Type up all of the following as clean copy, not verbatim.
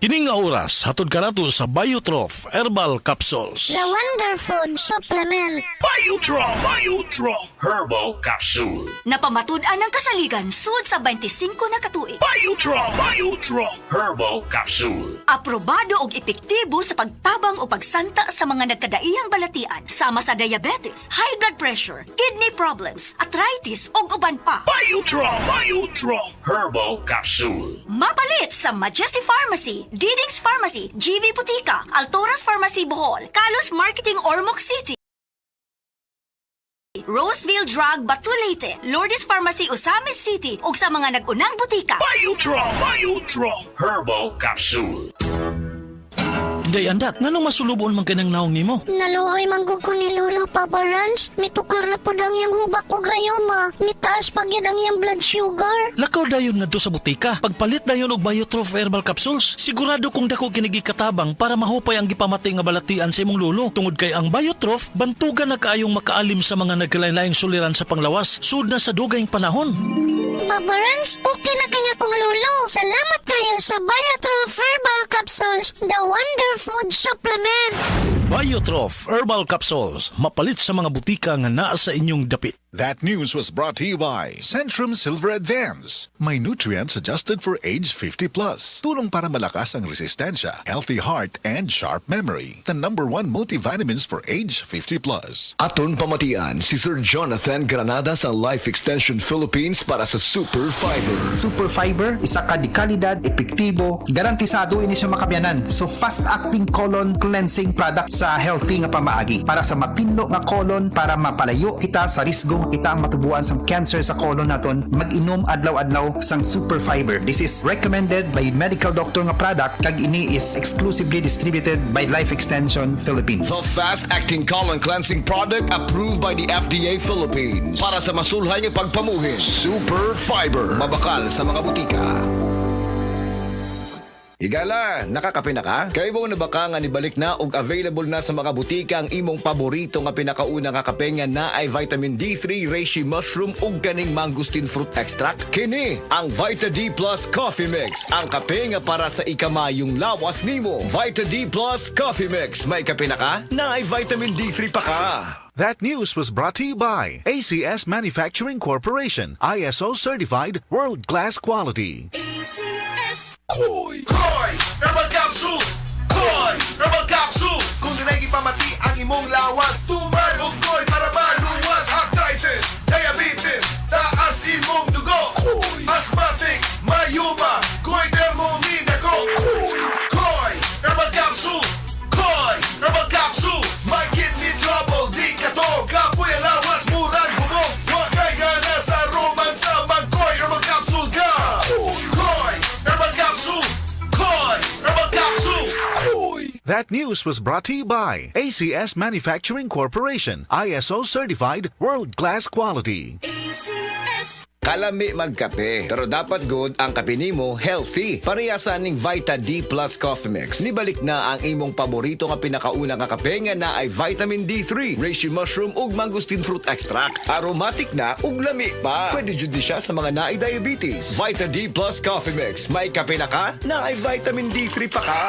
Kining nga oras, hatod ka nato sa Biotrof Herbal Capsules. The Wonder Food Supplement. Biotrof Herbal Capsule. Napamatud-an ang kasaligan sud sa 25 na katuig. Biotrof Herbal Capsule. Aprobado og epektibo sa pagtabang o pagsanta sa mga nagkadaiyang balatian sama sa diabetes, high blood pressure, kidney problems, arthritis ug uban pa. Biotrof Herbal Capsule. Mapalit sa Majesty Pharmacy, Diding's Pharmacy, GV Putika, Altoras Pharmacy Bohol, Kalos Marketing Ormoc City, Roseville Drug Batulete, Lourdes Pharmacy Osamis City ug sa mga nag-unang butika. Biotrof Herbal Capsule. Day andat, nganong masulubon man kanang naong nimo? Naluoy manggug ko ni Lola Papa Rans. Mitukar na po ang iyang hubak o grayoma. Mitaas pag yan ang iyang blood sugar. Lakaw dayon nga sa butika. Pagpalit dayon og Biotrof Herbal Capsules, sigurado kung dako kinigi katabang para mahupay ang gipamatay nga balatian sa imong lulo. Tungod kay ang Biotrof, bantugan na kaayong makaalim sa mga nagkalain-laing suliran sa panglawas, sud na sa dugayng panahon. Papa Rans, okay na kanya kong lulo. Salamat kayo sa Biotrof Herbal Capsules. The Wonder Food Supplement. Biotrof Herbal Capsules, mapalit sa mga butika nga naa sa inyong dapit. That news was brought to you by Centrum Silver Advance. May nutrients adjusted for age 50 plus. Tulong para malakas ang resistensya, healthy heart, and sharp memory. The #1 multivitamins for age 50 plus. Aton pamatian si Sir Jonathan Granada sa Life Extension Philippines para sa Super Fiber. Super Fiber, isa ka di kalidad, epektibo, garantisado ini siya makabyanan. So fast-acting colon cleansing product sa healthy nga pamaagi para sa mapinlo nga colon para mapalayo kita sa risgo kita matubuan sa cancer sa colon naton. Mag-inom adlaw-adlaw sang Super Fiber. This is recommended by medical doctor nga product kag ini is exclusively distributed by Life Extension Philippines. The fast-acting colon cleansing product approved by the FDA Philippines para sa masulhay nga pagpamuhin. Super Fiber, mabakal sa mga butika. Higala, nakakape na ka? Kay mo na baka nga nibalik na og available na sa mga butika ang imong paborito nga pinakauna nga kape nga na ay vitamin D3, reishi mushroom ug kaning mangosteen fruit extract? Kini ang Vita D Plus Coffee Mix, ang kape nga para sa ikamayong lawas nimo. Vita D Plus Coffee Mix, may kape na ka? Na ay vitamin D3 pa ka. That news was brought to you by ACS Manufacturing Corporation. ISO certified world-class quality. Koy Herbal Capsule! Koy Herbal Capsule! Kung dinay pamati ang imong lawas, tuman og koy para maluwas. Arthritis, diabetes, taas imong dugo. Asthmatic, mayuma, koy dermomin ako. Koy Herbal Capsule! Koy Herbal Capsule! May kidney trouble, di ka to. Kapoy ang lawas, murag bumog. Huwag kay gana sa romansa, mag-Koy Herbal Capsule ka. Koy Herbal Capsule! Koy Herbal Capsule! That news was brought to you by ACS Manufacturing Corporation. ISO certified world-class quality. Kalami magkape, pero dapat good ang kape nimo healthy. Parehasan ning Vita D Plus Coffee Mix. Nibalik na ang imong paborito nga pinakauna nga kape nga na ay vitamin D3, reishi mushroom ug mangosteen fruit extract. Aromatic na ug lami pa. Pwede jud ni siya sa mga naay diabetes. Vita D Plus Coffee Mix. May kape na ka? Na ay vitamin D3 pa ka.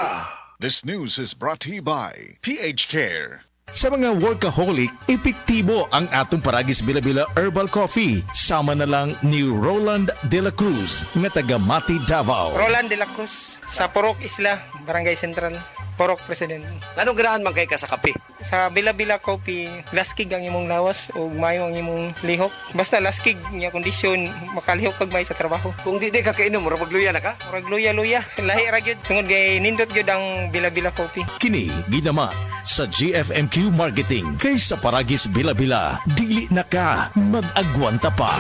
This news is brought to you by PH Care. Sa mga workaholic, epektibo ang atong Paragis Bila-Bila Herbal Coffee. Sama na lang ni Roland De La Cruz, nga taga Mati, Davao. Roland De La Cruz, sa Purok Isla, Barangay Central, Purok President. Anong ganahan man kay ka sa kape? Sa Bila-Bila Coffee, laskig ang imong lawas o mayo ang imong lihok. Basta laskig niya kondisyon, makalihok kag may sa trabaho. Kung di ka kainom, mura magluya na ka? Murag luya-luya, lahi ra gyud. Tungod kay nindot gyud ang Bila-Bila Coffee. Kini ginama sa GFMQ Marketing. Kay sa Paragis Bila-Bila, dili na ka mag-agwanta pa.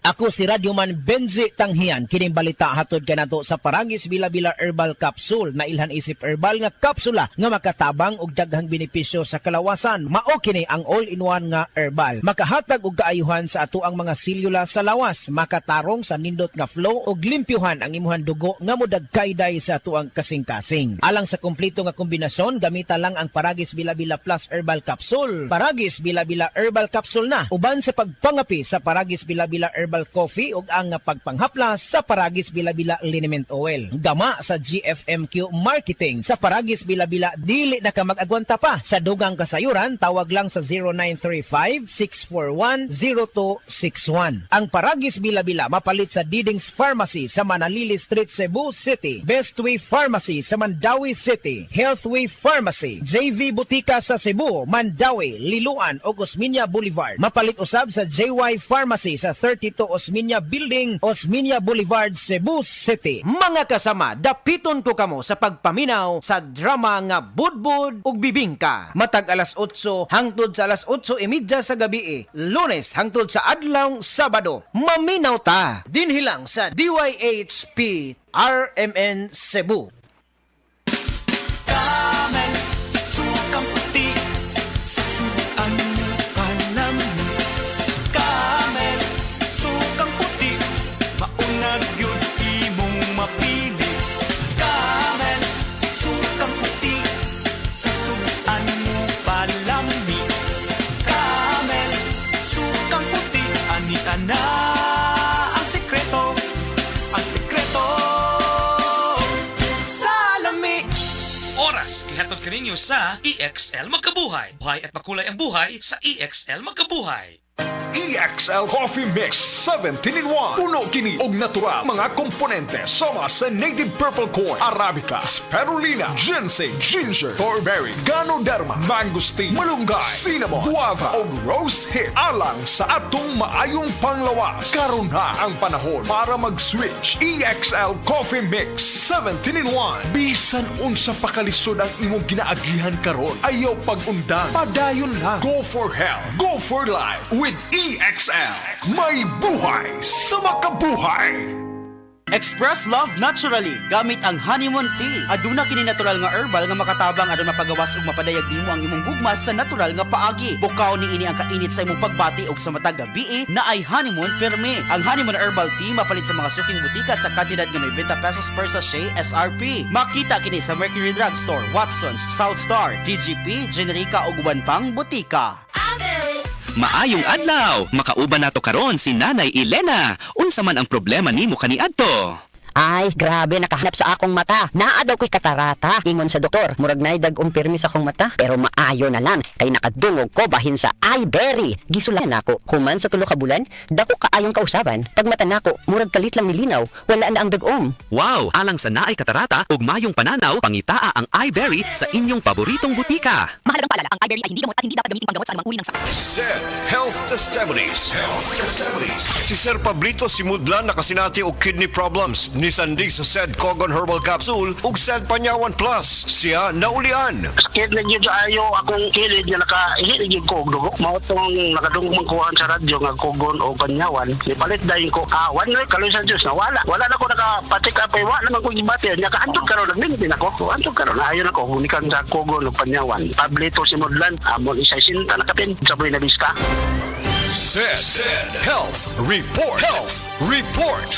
Ako si Radyoman Benzi Tanghian. Kining balita hatod kanato sa Paragis Bila-Bila Herbal Capsule na ilhan isip herbal nga kapsula nga makatabang og daghang benepisyo sa kalawasan. Mao kini ang all-in-one nga herbal. Makahatag og kaayuhan sa ato ang mga selula sa lawas, makatarong sa nindot nga flow og limpyuhan ang imuhang dugo nga modagkayday sa ato ang kasing-kasing. Alang sa kompleto nga kombinasyon, gamita lang ang Paragis Bila-Bila Plus Herbal Capsule. Paragis Bila-Bila Herbal Capsule na uban sa pagpangapi sa Paragis Bila-Bila Herbal Herbal Coffee ug ang pagpanghaplas sa Paragis Bila-Bila Liniment Oil. Gama sa GFMQ Marketing sa Paragis Bila-Bila dili na ka mag-agwanta pa. Sa dugang kasayuran, tawag lang sa 0935-641-0261. Ang Paragis Bila-Bila mapalit sa Diding's Pharmacy sa Manalili Street, Cebu City. Bestway Pharmacy sa Mandawi City. Healthway Pharmacy, JV Butika sa Cebu, Mandawi, Liloan o Osmeña Boulevard. Mapalit usab sa JY Pharmacy sa 32 Osmeña Building, Osmeña Boulevard, Cebu City. Mga kasama, dapiton ko kamo sa pagpaminaw sa drama nga Budbud ug Bibingka. Matag alas 8 hangtod sa alas 8:30 sa gabi, Lunes hangtod sa adlaw Sabado. Maminaw ta dinhi lang sa DYHP RMN Cebu. Camel, sukang puti, sa suan mo alam mo. Camel, sukang puti, maunag yun imong mapili. Camel, sukang puti, sa suan mo palami. Camel, sukang puti, anita na ang sekreto, ang sekreto. Oras, kihatod kaninyo sa EXL Magkabuhay. Buhay at makulay ang buhay sa EXL Magkabuhay. EXL Coffee Mix 17-in-1. Puno kini og natural mga komponente sama sa native purple corn, arabica, spirulina, ginseng, ginger, thornberry, ganoderma, mangosteen, malunggay, cinnamon, guava ug rose hip alang sa atong maayong panglawas. Karon na ang panahon para mag-switch. EXL Coffee Mix 17-in-1. Bisan unsa pa kalisod ang imong ginaagihan karon, ayaw pag-undang, padayon lang. Go for health, go for life with EXL. May buhay sa makabuhay. Express Love Naturally gamit ang honeymoon tea. Aduna kini natural nga herbal nga makatabang aron mapagawas ug mapadayag nimo ang imong gugmas sa natural nga paagi. Bukaw ni ini ang kainit sa imong pagbati ug sa matag gabi na ay honeymoon perme. Ang honeymoon herbal tea mapalit sa mga suking butika sa kantidad nga 90 pesos per sachet SRP. Makita kini sa Mercury Drug Store, Watson's, South Star, DGP, Generica ug uban pang butika. Maayong adlaw, makauban nato karon si Nanay Elena. Unsa man ang problema nimo kaniadto? Ay, grabe, nakahanap sa akong mata. Naa daw ko'y katarata. Ingon sa doktor, murag na'y dag-umpirmi sa akong mata. Pero maayo na lang, kay nakadungog ko bahin sa iBerry. Gisulan ako, human sa 3 ka bulan, dako kaayong kausaban. Pag mata nako, murag kalit lang nilinaw, wala na ang dag-om. Wow, alang sa naay katarata ug mayong pananaw, pangitaa ang iBerry sa inyong paboritong butika. Mahalagang paalala, ang iBerry ay hindi gamot at hindi dapat gamitin panggamot sa anumang uri ng sakit. Said Health Testimonies. Si Sir Pablito Simudlan nakasinati og kidney problems. Nisandig sa Said Cogon Herbal Capsule ug Said Panyawan Plus. Siya naulian. Sakit na yun ayo akong kilid nga nakahilig yung ko og dugo. Mao tong nakadungog man kuhaan sa radyo nga Cogon o Panyawan. Ipalit dayon ko one week kaloy sa Diyos na wala na ko nakapatik up ay wala naman ko gibati. Nya kaandog karon nagmintin ako. Andog karon ayo na ko unikan sa Cogon o Panyawan. Pablito Simudlan amon isa sinta nakapin sa buhay na lista. Said Health Report. Health Report.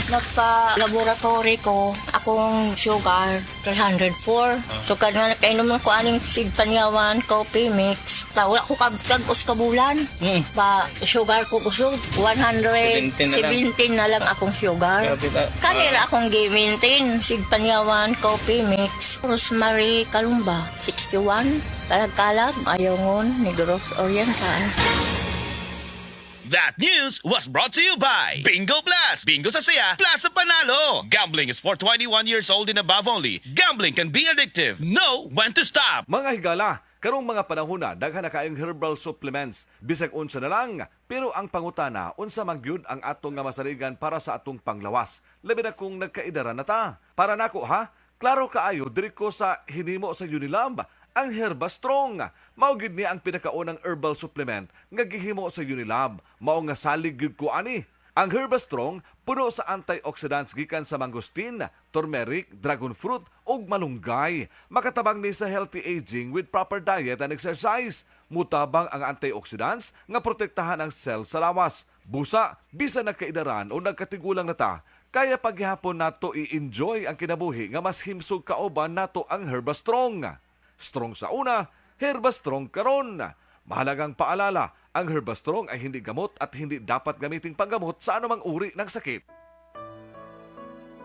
Nagpa-laboratory ko, akong sugar, 304. So, kada nakainom ko aning Sid Panyawan, coffee mix. Wala ko kagos kabulan. Ba, sugar ko kusog, 117 na lang akong sugar. Kanira akong gi-maintain, Sid Panyawan, coffee mix. Rosemary Kalumba, 61. Kalag-kalag, ayaw ngon, Negros Oriental. That news was brought to you by Bingo Plus. Bingo sa saya, plus sa panalo. Gambling is for 21 years old and above only. Gambling can be addictive. Know when to stop. Mga higala, karong mga panahon na daghan na kaayong herbal supplements. Bisag unsa na lang, pero ang pangutana, unsa man gyud ang atong nga masaligan para sa atong panglawas. Labi na kung nagkaidara na ta. Para nako ha, klaro kaayo diri ko sa hinimo sa Unilab, ang Herba Strong. Mao gyud ni ang pinakaunang herbal supplement nga gihimo sa Unilab. Mao nga salig gyud ko ani. Ang Herba Strong puno sa antioxidants gikan sa mangosteen, turmeric, dragon fruit ug malunggay. Makatabang ni sa healthy aging with proper diet and exercise. Mutabang ang antioxidants nga protektahan ang cell sa lawas. Busa, bisan nagkaidaran o nagkatigulang na ta, kaya paghihapon nato i-enjoy ang kinabuhi nga mas himsog kaoban nato ang Herba Strong. Strong sa una, Herba Strong karon. Mahalagang paalala, Ang Herbastrong ay hindi gamot at hindi dapat gamiting panggamot sa anumang uri ng sakit.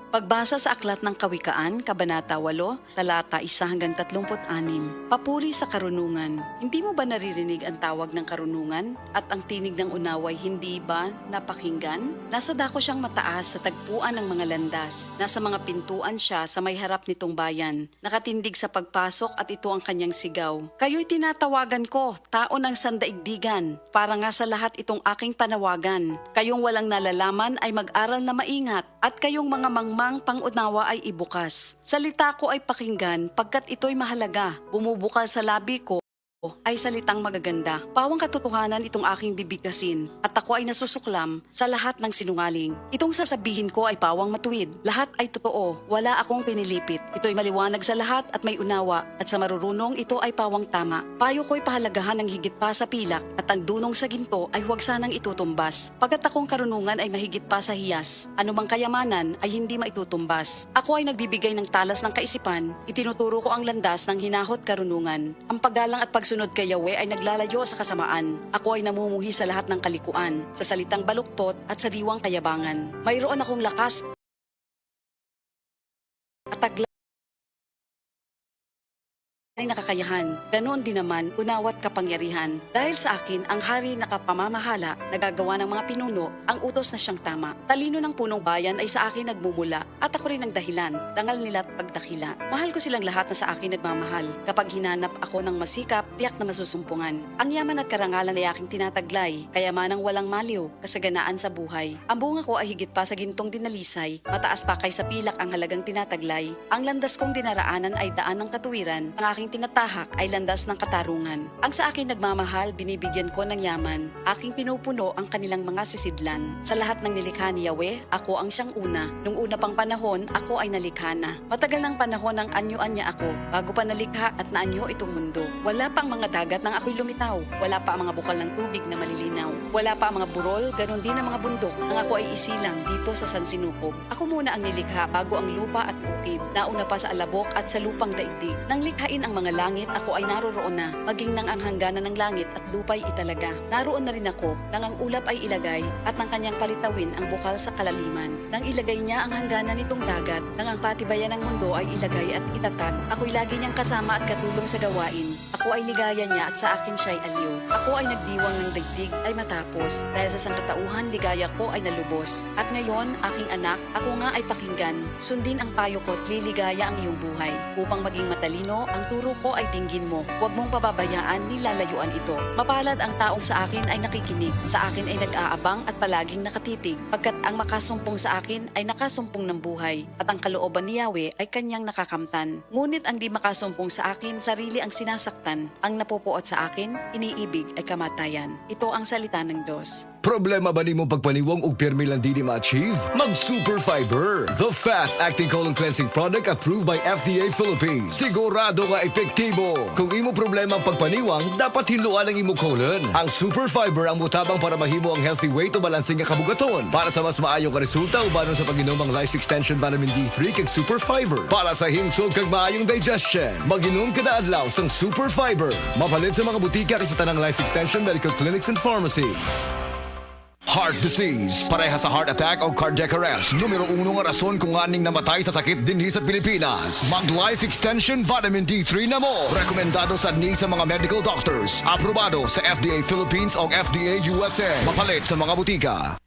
Pagbasa sa Aklat ng Kawikaan, Kabanata 8, talata 1 hanggang 36. Papuri sa karunungan. Hindi mo ba naririnig ang tawag ng karunungan at ang tinig ng unaway hindi ba napakinggan? Nasa dako siyang mataas sa tagpuan ng mga landas. Nasa mga pintuan siya sa may harap nitong bayan. Nakatindig sa pagpasok at ito ang kanyang sigaw. Kayo'y tinatawagan ko, tao ng sandaigdigan. Para nga sa lahat itong aking panawagan. Kayong walang nalalaman ay mag-aral na maingat at kayong mga mangmang pangunawa ay ibukas. Salita ko ay pakinggan pagkat ito'y mahalaga. Bumubukal sa labi ko ay salitang magaganda. Pawang katotohanan itong aking bibigasin at ako ay nasusuklam sa lahat ng sinungaling. Itong sasabihin ko ay pawang matuwid. Lahat ay totoo. Wala akong pinilipit. Ito'y maliwanag sa lahat at may unawa at sa marurunong ito ay pawang tama. Payo ko'y pahalagahan ng higit pa sa pilak at ang dunong sa ginto ay huwag sanang itutumbas. Pagkat akong karunungan ay mahigit pa sa hiyas. Anumang kayamanan ay hindi maitutumbas. Ako ay nagbibigay ng talas ng kaisipan. Itinuturo ko ang landas ng hinahot karunungan. Ang paggalang at pagsunod kay Yahweh ay naglalayo sa kasamaan. Ako ay namumuhi sa lahat ng kalikuan, sa salitang baluktot at sa diwang kayabangan. Mayroon akong lakas at taglay ay nakakayahan. Ganoon din naman, unawat kapangyarihan. Dahil sa akin, ang hari nakapamamahala, nagagawa ng mga pinuno, ang utos na siyang tama. Talino ng punong bayan ay sa akin nagmumula, at ako rin ang dahilan, dangal nila at pagdakila. Mahal ko silang lahat na sa akin nagmamahal. Kapag hinanap ako ng masikap, tiyak na masusumpungan. Ang yaman at karangalan ay aking tinataglay, kayamanang walang maliw, kasaganaan sa buhay. Ang bunga ko ay higit pa sa gintong dinalisay, mataas pa kay sa pilak ang halagang tinataglay. Ang landas kong dinaraanan ay daan ng katuwiran, ang aking tinatahak ay landas ng katarungan. Ang sa akin nagmamahal, binibigyan ko ng yaman. Aking pinupuno ang kanilang mga sisidlan. Sa lahat ng nilikha ni Yahweh, ako ang siyang una. Nung una pang panahon, ako ay nalikha na. Matagal ng panahon ang anyuan niya ako, bago pa nalikha at naanyo itong mundo. Wala pa ang mga dagat nang ako'y lumitaw. Wala pa ang mga bukal ng tubig na malilinaw. Wala pa ang mga burol, ganon din ang mga bundok nang ako ay isilang dito sa San Sinukob. Ako muna ang nilikha bago ang lupa at bukid. Nauna pa sa alabok at sa lupang daigdig. Nang likhain ang mga langit, ako ay naroroon na, maging nang ang hangganan ng langit at lupa'y italaga. Naroon na rin ako, nang ang ulap ay ilagay, at nang kanyang palitawin ang bukal sa kalaliman. Nang ilagay niya ang hangganan nitong dagat, nang ang patibayan ng mundo ay ilagay at itatag, ako'y lagi niyang kasama at katulong sa gawain. Ako ay ligaya niya at sa akin siya'y aliw. Ako ay nagdiwang ng daigdig ay matapos, dahil sa sangkatauhan ligaya ko ay nalubos. At ngayon, aking anak, ako nga ay pakinggan. Sundin ang payo ko at liligaya ang iyong buhay. Upang maging matalino, ang turo ko ay dinggin mo. Huwag mong pababayaan ni lalayuan ito. Mapalad ang taong sa akin ay nakikinig. Sa akin ay nag-aabang at palaging nakatitig. Pagkat ang makasumpong sa akin ay nakasumpong ng buhay. At ang kalooban ni Yahweh ay kanyang nakakamtan. Ngunit ang di makasumpong sa akin, sarili ang sinasaktan. Ang napupuot sa akin, iniibig ay kamatayan. Ito ang salita ng Diyos. Problema ba nimo pagpaniwang og pirmi lang di ma-achieve? Mag Super Fiber, the fast-acting colon cleansing product approved by FDA Philippines. Sigurado nga epektibo. Kung imo problema ang pagpaniwang, dapat hiluan ang imo colon. Ang Super Fiber ang mutabang para mahimo ang healthy way to balancing nga kabugaton. Para sa mas maayong ka resulta, ubanon sa pag-inom ang Life Extension Vitamin D3 kag Super Fiber. Para sa himsog kag maayong digestion, mag-inom kada adlaw sang Super Fiber. Mapalit sa mga butika kay sa tanang Life Extension Medical Clinics and Pharmacies. Heart disease, pareha sa heart attack o cardiac arrest. Numero 1 nga rason kung aning namatay sa sakit dinhi sa Pilipinas. Mag Life Extension Vitamin D3 na mo. Rekomendado sa ni sa mga medical doctors. Aprobado sa FDA Philippines o FDA USA. Mapalit sa mga butika.